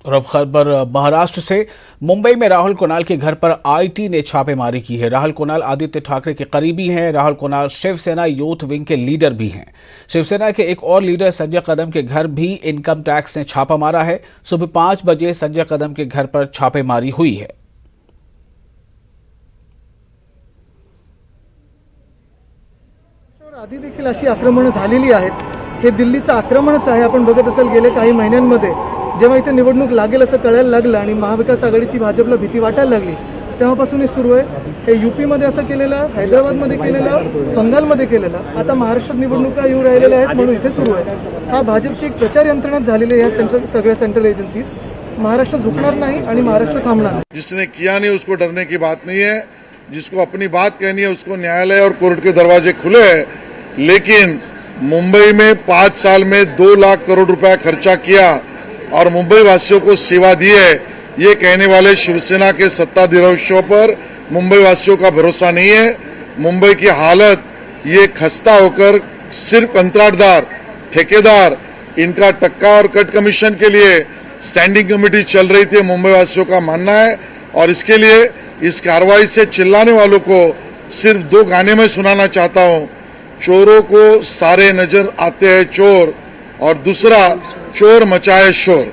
और अब खबर महाराष्ट्र से। मुंबई में राहुल कुणाल के घर पर आईटी ने छापेमारी की है। राहुल कुणाल आदित्य ठाकरे के करीबी हैं। राहुल कुणाल शिवसेना यूथ विंग के लीडर भी हैं। शिवसेना के एक और लीडर संजय कदम के घर भी इनकम टैक्स ने छापा मारा है। सुबह 5 बजे संजय कदम के घर पर छापेमारी हुई है। आधी देखील अशी आक्रमणं झालेली आहेत। हे दिल्लीचं आक्रमणच आहे। आपण बघत असाल गेल्या काही महिन्यांमध्ये जेव्हा इथे निवडणूक लागेल असं कळायला लागलं आणि महाविकास आघाडीची भाजपला भीती वाटायला लागली तेव्हापासून हे सुरू आहे। हे यूपीमध्ये असं केलेलं, हैदराबादमध्ये केलेलं, बंगालमध्ये केलेलं, आता महाराष्ट्रात निवडणुका येऊ राहिलेल्या आहेत म्हणून इथे सुरू आहे। हा भाजपची एक प्रचार यंत्रणाच झालेली आहे। सगळ्या सेंट्रल एजन्सीज महाराष्ट्र झुकणार नाही आणि महाराष्ट्र थांबणार नाही। जिसने किया नहीं उसको डरने की बात नहीं है। जिसको अपनी बात कहनी है उसको न्यायालय और कोर्ट के दरवाजे खुले हैं। लेकिन मुंबई में 5 साल में 2 लाख करोड़ रुपया खर्चा किया और मुंबई वासियों को सेवा दी है, ये कहने वाले शिवसेना के सत्ताधीशों पर मुंबई वासियों का भरोसा नहीं है। मुंबई की हालत ये खस्ता होकर सिर्फ कंत्राटदार, ठेकेदार, इनका टक्का और कट कमीशन के लिए स्टैंडिंग कमेटी चल रही थी, मुंबई वासियों का मानना है। और इसके लिए इस कार्रवाई से चिल्लाने वालों को सिर्फ 2 गाने में सुनाना चाहता हूं। चोरों को सारे नजर आते हैं चोर, और दूसरा चोर मचाए शोर।